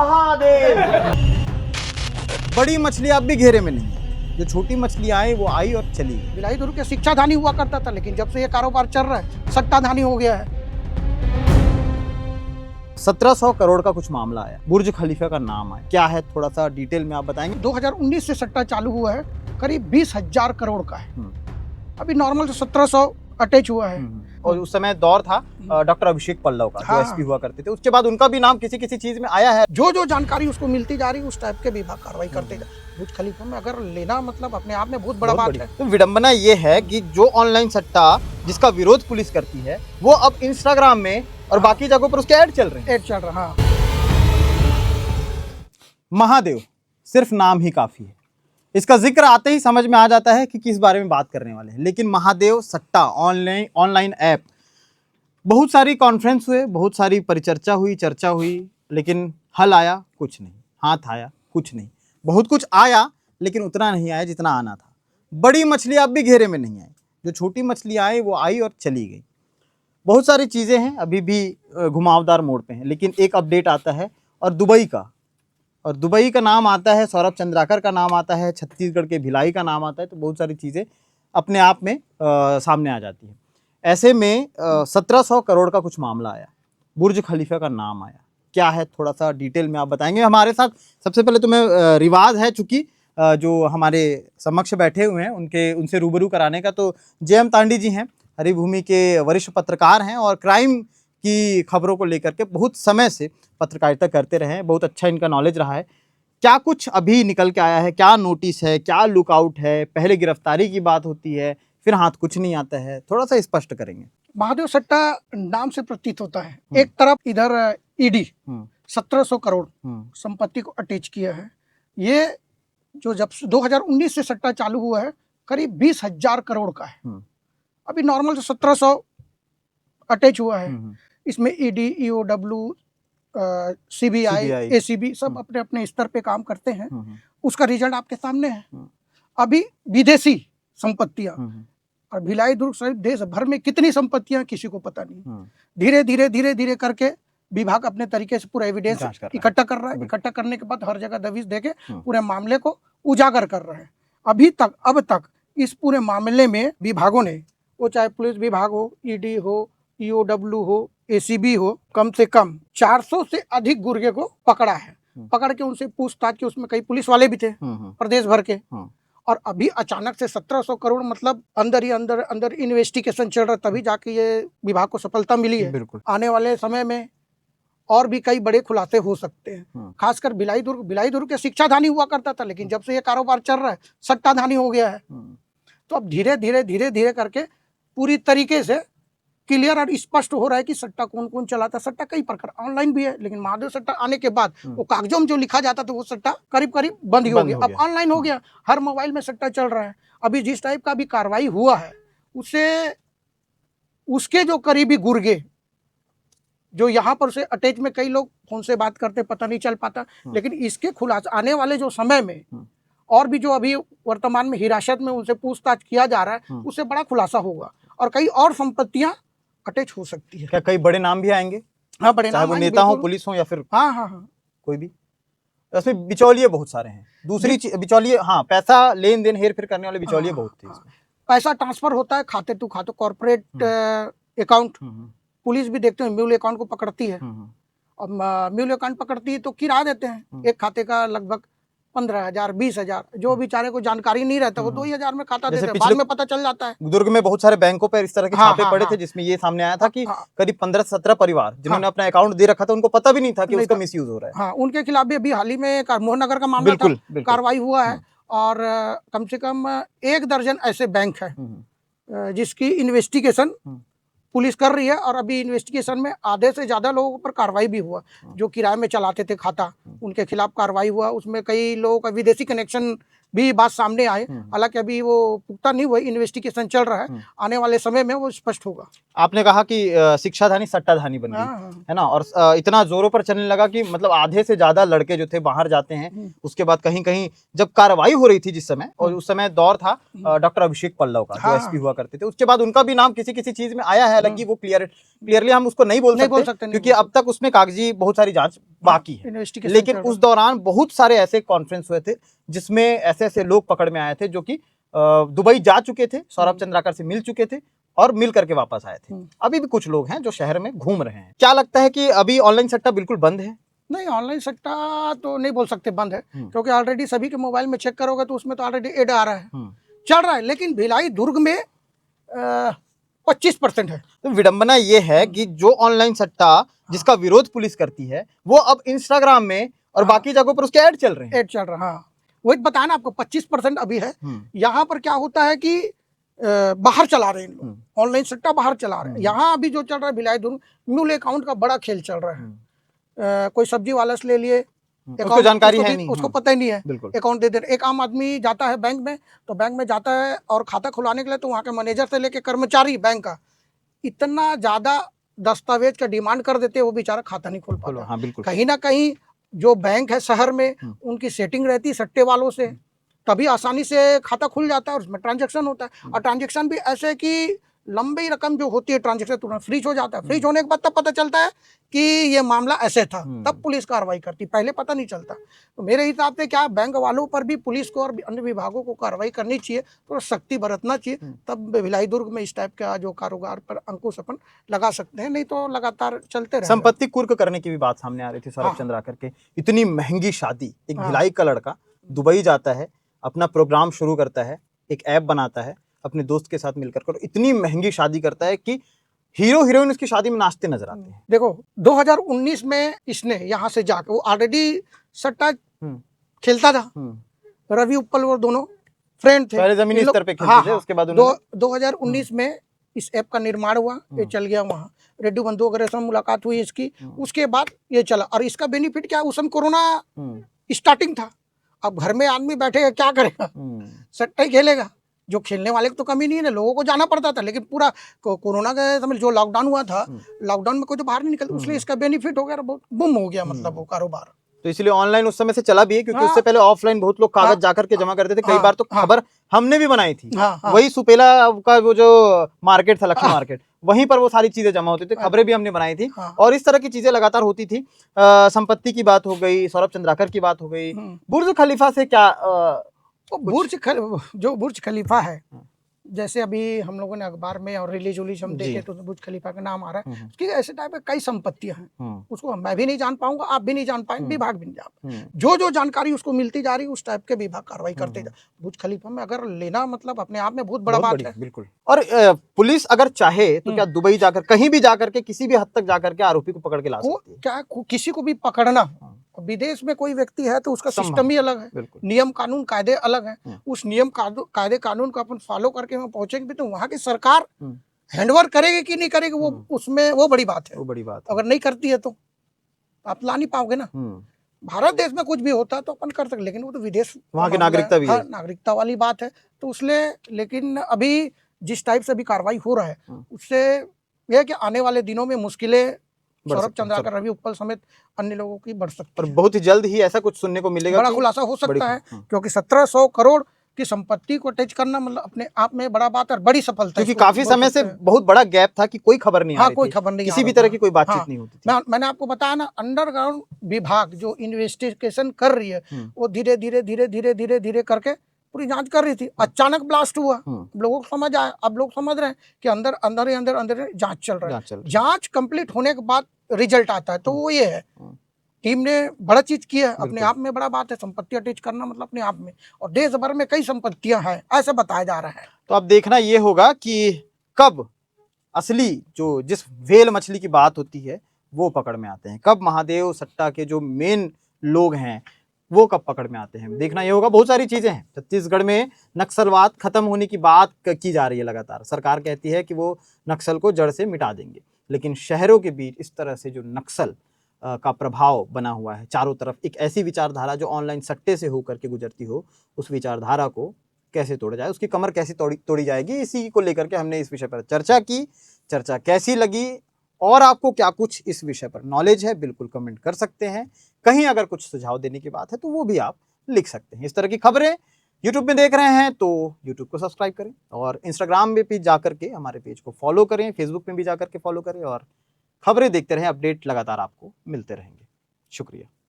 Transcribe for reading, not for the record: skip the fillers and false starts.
महादेव। बड़ी मछली अब भी घेरे में नहीं है, जो छोटी मछलियां आई वो आई और चली गई। भिलाई दुर्ग के शिक्षाधानी हुआ करता था, लेकिन जब से ये कारोबार चल रहा है सट्टाधानी हो गया है। 1700 करोड़ का कुछ मामला आया, बुर्ज खलीफा का नाम आया, क्या है थोड़ा सा डिटेल में आप बताएंगे? 2019 से सट्टा चालू हुआ है, करीब 20,000 करोड़ का है। अभी नॉर्मल से 1700 अटैच हुआ है। और उस समय दौर था डॉक्टर अभिषेक पल्लव का, जो एसपी हुआ करते थे। उसके बाद उनका भी नाम किसी किसी चीज में आया है। जो जो जानकारी उसको मिलती जा रही है, उस टाइप के विभाग कार्रवाई करते जा। बुर्ज खलीफा में अगर लेना मतलब अपने आप में बहुत बड़ा बात है। तो विडंबना ये है कि जो ऑनलाइन सट्टा जिसका विरोध पुलिस करती है, वो अब इंस्टाग्राम में और बाकी जगहों पर उसके ऐड चल रहे हैं। ऐड चल रहा है। महादेव सिर्फ नाम ही काफी है, इसका जिक्र आते ही समझ में आ जाता है कि किस बारे में बात करने वाले हैं। लेकिन महादेव सट्टा ऑनलाइन ऐप, बहुत सारी कॉन्फ्रेंस हुए, बहुत सारी परिचर्चा हुई, चर्चा हुई, लेकिन हल आया कुछ नहीं, हाथ आया कुछ नहीं। बहुत कुछ आया लेकिन उतना नहीं आया जितना आना था। बड़ी मछलियां अब भी घेरे में नहीं आई, जो छोटी मछलियां आई वो आई और चली गई। बहुत सारी चीज़ें हैं, अभी भी घुमावदार मोड़ पे हैं। लेकिन एक अपडेट आता है और दुबई का नाम आता है, सौरभ चंद्राकर का नाम आता है, छत्तीसगढ़ के भिलाई का नाम आता है। तो बहुत सारी चीज़ें अपने आप में सामने आ जाती हैं। ऐसे में 1700 करोड़ का कुछ मामला आया, बुर्ज खलीफा का नाम आया, क्या है थोड़ा सा डिटेल में आप बताएंगे? हमारे साथ सबसे पहले तो मैं रिवाज है, चूँकि जो हमारे समक्ष बैठे हुए हैं उनसे रूबरू कराने का, तो जयम तांडी जी हैं, हरिभूमि के वरिष्ठ पत्रकार हैं और क्राइम की खबरों को लेकर के बहुत समय से पत्रकारिता करते रहे हैं। बहुत अच्छा इनका नॉलेज रहा है। क्या कुछ अभी निकल के आया है, क्या नोटिस है, क्या लुकआउट है? पहले गिरफ्तारी की बात होती है, फिर हाथ कुछ नहीं आता है, थोड़ा सा स्पष्ट करेंगे। महादेव सट्टा नाम से प्रतीत होता है, एक तरफ इधर ईडी 1700 करोड़ संपत्ति को अटैच किया है। ये जो जब 2019 से सट्टा चालू हुआ है, करीब 20,000 करोड़ का है। अभी नॉर्मल से 1700 अटैच हुआ है। इसमें ईडी, ईओडब्ल्यू, सीबीआई, एसीबी सब अपने अपने स्तर पे काम करते हैं। उसका रिजल्ट आपके सामने है। अभी विदेशी संपत्तियां, और भिलाई दुर्ग सहित देश भर में कितनी संपत्तियां किसी को पता नहीं। धीरे धीरे करके विभाग अपने तरीके से पूरा एविडेंस इकट्ठा कर रहा है। इकट्ठा करने के बाद हर जगह दबिश देके पूरे मामले को उजागर कर रहे हैं। अब तक इस पूरे मामले में विभागों ने, वो चाहे पुलिस विभाग हो, ईडी हो, ईओडब्ल्यू हो, एसीबी हो, कम से कम 400 से अधिक गुर्गे को पकड़ा है। पकड़ के उनसे पूछताछ की, उसमें कई पुलिस वाले भी थे प्रदेश भर के। और अभी अचानक से 1700 करोड़ मतलब अंदर ही अंदर इन्वेस्टिगेशन चल रहा, तभी जाके ये विभाग को सफलता मिली है। आने वाले समय में और भी कई बड़े खुलासे हो सकते हैं। खासकर भिलाई दुर्ग के शिक्षाधानी हुआ करता था, लेकिन जब से ये कारोबार चल रहा है सट्टाधानी हो गया है। तो अब धीरे धीरे करके पूरी तरीके से क्लियर और स्पष्ट हो रहा है कि सट्टा कौन कौन चलाता है। सट्टा कई प्रकार, ऑनलाइन भी है, लेकिन महादेव सट्टा आने के बाद वो कागजों में जो लिखा जाता था वो सट्टा करीब बंद ही हो गया। अब ऑनलाइन हो गया, हर मोबाइल में सट्टा चल रहा है। अभी जिस टाइप का भी कार्रवाई हुआ है, उसके जो करीबी गुर्गे जो यहाँ पर से अटैच में, कई लोग फोन से बात करते पता नहीं चल पाता, लेकिन इसके खुलासा आने वाले जो समय में और भी जो अभी वर्तमान में हिरासत में उनसे पूछताछ किया जा रहा है, उससे बड़ा खुलासा होगा और कई और संपत्तियां अटैच हो सकती है। क्या कई बड़े नाम भी आएंगे? हाँ, बड़े नाम, वो नेता हो, पुलिस हो, या फिर हाँ कोई भी। इसमें बिचौलिए बहुत सारे हैं। दूसरी बिचौलिए, हाँ, पैसा लेन देन हेर फेर करने वाले बिचौलिए बहुत थे इसमें। पैसा ट्रांसफर होता है खाते टू खाते, कॉर्पोरेट अकाउंट। पुलिस भी देखते हैं, म्यूल अकाउंट को पकड़ती है। और म्यूल अकाउंट पकड़ती है तो किराया देते हैं। एक खाते का लगभग 15,000, 20,000। जो बेचारे को जानकारी नहीं रहता वो 2,000 में खाता देते हैं, बाद में पता चल जाता है। दुर्ग में बहुत सारे बैंकों पर इस तरह के छापे पड़े थे, जिसमें ये सामने आया था कि करीब 15 से 17 परिवार जिन्होंने अपना अकाउंट दे रखा था, उनको पता भी नहीं था कि उसका मिसयूज हो रहा है। हाँ, उनके खिलाफ भी अभी हाल ही में मोहनगर का मामला था, कार्रवाई हुआ है। और कम से कम 1 दर्जन ऐसे बैंक है जिसकी इन्वेस्टिगेशन पुलिस कर रही है। और अभी इन्वेस्टिगेशन में आधे से ज्यादा लोगों पर कार्रवाई भी हुआ। जो किराए में चलाते थे खाता, उनके खिलाफ कार्रवाई हुआ। उसमें कई लोगों का विदेशी कनेक्शन भी बात सामने आए। हालांकि अभी वो पुख्ता नहीं हुआ, इन्वेस्टिगेशन चल रहा है। आने वाले समय में वो स्पष्ट होगा। आपने कहा कि शिक्षाधानी सट्टाधानी बन गई है ना, और इतना जोरों पर चलने लगा कि मतलब आधे से ज्यादा लड़के जो थे बाहर जाते हैं। उसके बाद कहीं कहीं जब कार्रवाई हो रही थी जिस समय, और उस समय दौर था डॉक्टर अभिषेक पल्लव का, जो एसपी हुआ करते थे। उसके बाद उनका भी नाम किसी किसी चीज में आया है, हालांकि वो क्लियरली हम उसको नहीं बोल सकते क्योंकि अब तक उसमें कागजी बहुत सारी जांच बाकी है। लेकिन उस दौरान बहुत सारे ऐसे कॉन्फ्रेंस हुए थे जिसमें ऐसे ऐसे लोग पकड़ में आए थे जो कि दुबई जा चुके थे, सौरभ चंद्राकर से मिल चुके थे और मिल करके वापस आए थे। अभी भी कुछ लोग हैं जो शहर में घूम रहे हैं। क्या लगता है कि अभी ऑनलाइन सट्टा बिल्कुल बंद है? नहीं, ऑनलाइन सट्टा तो नहीं बोल सकते बंद है, क्योंकि ऑलरेडी सभी के मोबाइल में चेक करोगे तो उसमें तो ऑलरेडी एड आ रहा है, चल रहा है। लेकिन भिलाई दुर्ग में 25% है। तो विडंबना ये है कि जो ऑनलाइन सट्टा जिसका विरोध पुलिस करती है वो अब इंस्टाग्राम में और बाकी जगहों पर उसके ऐड चल रहे हैं। ऐड चल रहा है, हाँ। वही बताया ना आपको, 25% अभी है। यहाँ पर क्या होता है कि बाहर चला रहे हैं, ऑनलाइन सट्टा बाहर चला रहे हैं। यहाँ अभी जो चल रहा है भिलाई दुर्ग, म्यूल अकाउंट का बड़ा खेल चल रहा है। कोई सब्जी वाला से ले लिए, उसको जानकारी है नहीं, उसको पता ही नहीं है, अकाउंट दे दे। एक आम आदमी जाता है बैंक में, तो बैंक में जाता है और खाता खुलाने के लिए तो वहाँ के मैनेजर से लेके कर्मचारी बैंक का इतना ज्यादा दस्तावेज का डिमांड कर देते हैं, वो बेचारा खाता नहीं खोल पाता। हाँ, बिल्कुल। कहीं ना कहीं जो बैंक है शहर में, उनकी सेटिंग रहती है सट्टे वालों से, तभी आसानी से खाता खुल जाता है और उसमें ट्रांजैक्शन होता है। और ट्रांजैक्शन भी ऐसे कि लंबी रकम जो होती है ट्रांजैक्शन तुरंत फ्रीज हो जाता है। फ्रीज होने के बाद तब पता चलता है कि ये मामला ऐसे था, तब पुलिस कार्रवाई करती, पहले पता नहीं चलता। तो मेरे हिसाब से क्या बैंक वालों पर भी पुलिस को और अन्य विभागों को कार्रवाई करनी चाहिए, थोड़ा सख्ती बरतना चाहिए, तब भिलाई दुर्ग में इस टाइप का जो कारोबार पर अंकुश अपन लगा सकते हैं, नहीं तो लगातार चलते रहे। संपत्ति कुर्क करने की भी बात सामने आ रही थी सौरभ चंद्राकर के। इतनी महंगी शादी, एक भिलाई का लड़का दुबई जाता है, अपना प्रोग्राम शुरू करता है, एक ऐप बनाता है अपने दोस्त के साथ मिलकर कर, इतनी महंगी शादी करता है कि हीरो हीरोइन उसकी शादी में नाचते नजर आते हैं। देखो 2019 में इसने यहाँ से जाकर, वो ऑलरेडी सट्टा खेलता था, रवि उपल वो दोनों फ्रेंड थे, पहले जमीनी स्तर पे खेलते थे, उसके बाद 2019 में इस ऐप का निर्माण हुआ, ये चल गया वहाँ, रेड्डी बंधु वगैरह से मुलाकात हुई इसकी, उसके बाद ये चला। और इसका बेनिफिट क्या, उस समय कोरोना स्टार्टिंग था, अब घर में आदमी बैठेगा क्या करेगा, सट्टा ही खेलेगा। जो खेलने वाले को तो कमी नहीं है ना, लोगों को जाना पड़ता था, लेकिन पूरा कोरोना का समझ जो लॉकडाउन हुआ था, लॉकडाउन में कोई तो बाहर नहीं निकल, इसलिए इसका बेनिफिट हो गया, बहुत बुम हो गया मतलब वो कारोबार। तो इसलिए ऑनलाइन उस समय से चला भी है, क्योंकि उससे पहले ऑफलाइन बहुत लोग कागज जाकर के जमा करते थे। कई बार तो खबर हमने भी बनाई थी, वही सुपेला का वो जो मार्केट था, लक्ष्मी मार्केट, वहीं पर वो सारी चीजें जमा होती थी, खबरें भी हमने बनाई थी। और इस तरह की चीजें लगातार होती थी। संपत्ति की बात हो गई, सौरभ चंद्राकर की बात हो गई, बुर्ज खलीफा से क्या जो बुर्ज खलीफा है, जैसे अभी हम लोगों ने अखबार में और रिलीज उलीज हम देखे तो बुर्ज खलीफा का नाम आ रहा है, उसकी ऐसे टाइप के कई संपत्तियां हैं, उसको मैं भी नहीं जान पाऊंगा, आप भी नहीं जान पाएंगे, विभाग भी नहीं जान, जो जानकारी उसको मिलती जा रही है उस टाइप के विभाग कार्रवाई करते जा। बुर्ज खलीफा में अगर लेना मतलब अपने आप में बहुत बड़ा बात है, बिल्कुल। और पुलिस अगर चाहे तो क्या दुबई जाकर, कहीं भी जाकर के, किसी भी हद तक जाकर के आरोपी को पकड़ के ला सकती है? क्या किसी को भी पकड़ना, विदेश में कोई व्यक्ति है तो उसका सिस्टम ही अलग है, नियम कानून कायदे अलग हैं, उस नियम कायदे कानून को अपन फॉलो करके वहाँ पहुंचेंगे भी तो वहाँ की सरकार हैंडओवर करेगी कि नहीं करेगी, वो उसमें वो बड़ी बात है, वो बड़ी बात। अगर नहीं करती है तो आप ला नहीं पाओगे ना। भारत देश में कुछ भी होता है तो अपन कर सकते, लेकिन वो तो विदेश, वहाँ की नागरिकता भी है, नागरिकता वाली बात है, तो इसलिए। लेकिन अभी जिस टाइप से अभी कार्रवाई हो रहा है उससे यह है कि आने वाले दिनों में मुश्किलें सौरभ चंद्राकर, रवि उपल समेत अन्य लोगों की बढ़ सकती है, और बहुत ही जल्द ही ऐसा कुछ सुनने को मिलेगा, बड़ा खुलासा हो सकता है, क्योंकि 1700 करोड़ की संपत्ति को अटैच करना मतलब अपने आप में बड़ा बात और बड़ी सफलता, क्योंकि काफी समय से बहुत बड़ा गैप था कि कोई खबर नहीं आ रही थी, कोई खबर नहीं, किसी भी तरह की कोई बातचीत नहीं होती थी। मैंने आपको बताया ना, अंडरग्राउंड विभाग जो इन्वेस्टिगेशन कर रही है वो धीरे धीरे धीरे धीरे धीरे धीरे करके पूरी जांच कर रही थी। अचानक ब्लास्ट हुआ, लोगों को समझ आया, अब लोग समझ रहे हैं कि अंदर अंदर ही अंदर जांच चल रहा है। जांच कंप्लीट होने के बाद रिजल्ट आता है, तो वो ये है टीम ने बड़ा चीज किया है, अपने आप में बड़ा बात है, संपत्ति अटैच करना मतलब अपने आप में, और देश भर में कई संपत्तियां हैं ऐसा बताया जा रहा है। तो अब देखना ये होगा कि कब असली जो जिस व्हेल मछली की बात होती है वो पकड़ में आते हैं, कब महादेव सट्टा के जो मेन लोग हैं वो कब पकड़ में आते हैं, देखना ये होगा। बहुत सारी चीजें हैं, छत्तीसगढ़ में नक्सलवाद खत्म होने की बात की जा रही है लगातार, सरकार कहती है कि वो नक्सल को जड़ से मिटा देंगे, लेकिन शहरों के बीच इस तरह से जो नक्सल का प्रभाव बना हुआ है चारों तरफ, एक ऐसी विचारधारा जो ऑनलाइन सट्टे से होकर के गुजरती हो, उस विचारधारा को कैसे तोड़ा जाए, उसकी कमर कैसे तोड़ी जाएगी, इसी को लेकर के हमने इस विषय पर चर्चा की। चर्चा कैसी लगी और आपको क्या कुछ इस विषय पर नॉलेज है, बिल्कुल कमेंट कर सकते हैं। कहीं अगर कुछ सुझाव देने की बात है तो वो भी आप लिख सकते हैं। इस तरह की खबरें यूट्यूब में देख रहे हैं तो यूट्यूब को सब्सक्राइब करें और इंस्टाग्राम में भी जाकर के हमारे पेज को फॉलो करें, फेसबुक में भी जाकर के फॉलो करें और खबरें देखते रहें। अपडेट लगातार आपको मिलते रहेंगे। शुक्रिया।